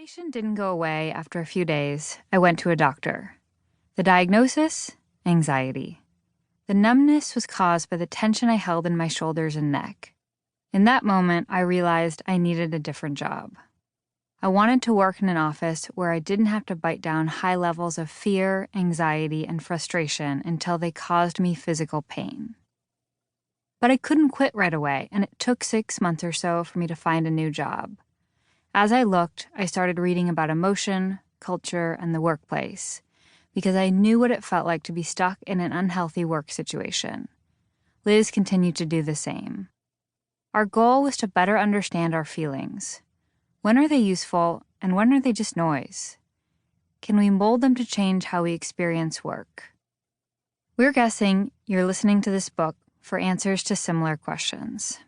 sensation didn't go away after a few days. I went to a doctor. The diagnosis? Anxiety. The numbness was caused by the tension I held in my shoulders and neck. In that moment, I realized I needed a different job. I wanted to work in an office where I didn't have to bite down high levels of fear, anxiety, and frustration until they caused me physical pain. But I couldn't quit right away, and it took 6 months or so for me to find a new job. As I looked, I started reading about emotion, culture, and the workplace, because I knew what it felt like to be stuck in an unhealthy work situation. Liz continued to do the same. Our goal was to better understand our feelings. When are they useful, and when are they just noise? Can we mold them to change how we experience work? We're guessing you're listening to this book for answers to similar questions.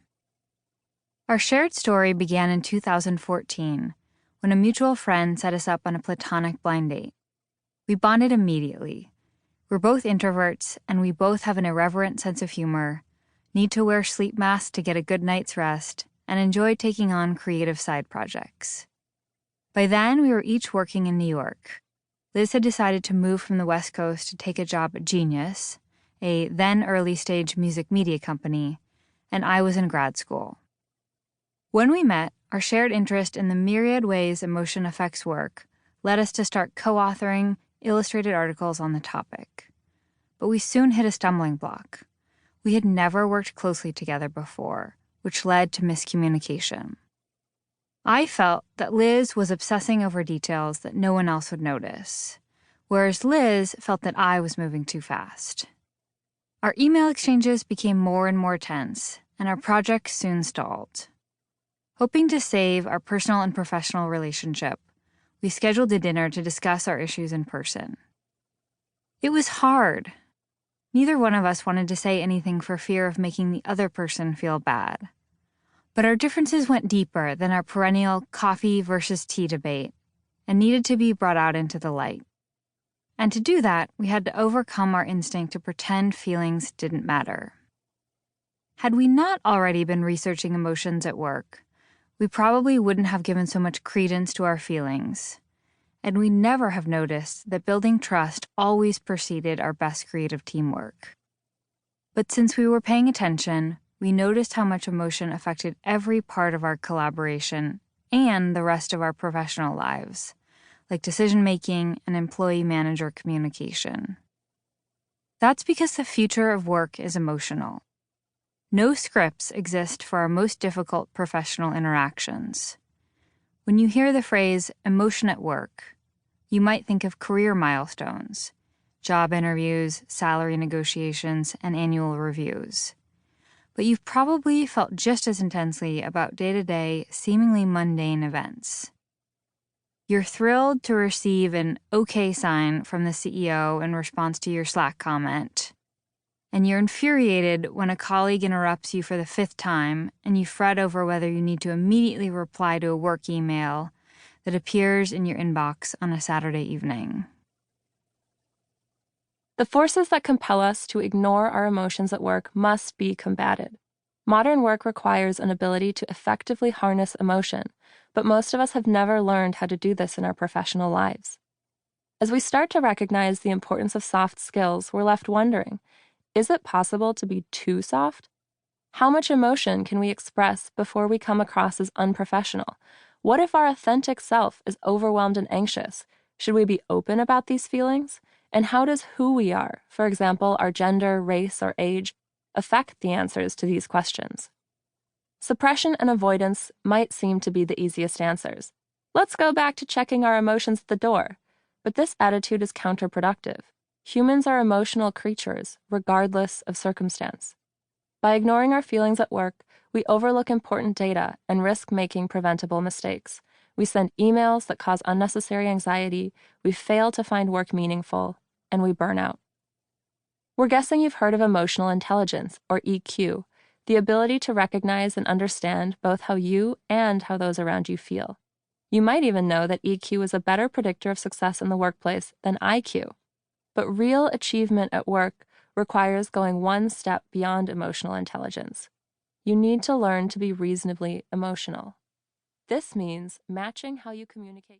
Our shared story began in 2014, when a mutual friend set us up on a platonic blind date. We bonded immediately. We're both introverts, and we both have an irreverent sense of humor, need to wear sleep masks to get a good night's rest, and enjoy taking on creative side projects. By then, we were each working in New York. Liz had decided to move from the West Coast to take a job at Genius, a then early-stage music media company, and I was in grad school. When we met, our shared interest in the myriad ways emotion affects work led us to start co-authoring illustrated articles on the topic. But we soon hit a stumbling block. We had never worked closely together before, which led to miscommunication. I felt that Liz was obsessing over details that no one else would notice, whereas Liz felt that I was moving too fast. Our email exchanges became more and more tense, and our project soon stalled. Hoping to save our personal and professional relationship, we scheduled a dinner to discuss our issues in person. It was hard. Neither one of us wanted to say anything for fear of making the other person feel bad. But our differences went deeper than our perennial coffee versus tea debate and needed to be brought out into the light. And to do that, we had to overcome our instinct to pretend feelings didn't matter. Had we not already been researching emotions at work, we probably wouldn't have given so much credence to our feelings, and we'd never have noticed that building trust always preceded our best creative teamwork. But since we were paying attention, we noticed how much emotion affected every part of our collaboration and the rest of our professional lives, like decision-making and employee-manager communication. That's because the future of work is emotional. No scripts exist for our most difficult professional interactions. When you hear the phrase emotion at work, you might think of career milestones, job interviews, salary negotiations, and annual reviews. But you've probably felt just as intensely about day-to-day, seemingly mundane events. You're thrilled to receive an OK sign from the CEO in response to your Slack comment, and you're infuriated when a colleague interrupts you for the 5th time and you fret over whether you need to immediately reply to a work email that appears in your inbox on a Saturday evening. The forces that compel us to ignore our emotions at work must be combated. Modern work requires an ability to effectively harness emotion, but most of us have never learned how to do this in our professional lives. As we start to recognize the importance of soft skills, we're left wondering, is it possible to be too soft? How much emotion can we express before we come across as unprofessional? What if our authentic self is overwhelmed and anxious? Should we be open about these feelings? And how does who we are, for example, our gender, race, or age, affect the answers to these questions? Suppression and avoidance might seem to be the easiest answers. Let's go back to checking our emotions at the door. But this attitude is counterproductive. Humans are emotional creatures, regardless of circumstance. By ignoring our feelings at work, we overlook important data and risk making preventable mistakes. We send emails that cause unnecessary anxiety, we fail to find work meaningful, and we burn out. We're guessing you've heard of emotional intelligence, or EQ, the ability to recognize and understand both how you and how those around you feel. You might even know that EQ is a better predictor of success in the workplace than IQ. But real achievement at work requires going one step beyond emotional intelligence. You need to learn to be reasonably emotional. This means matching how you communicate.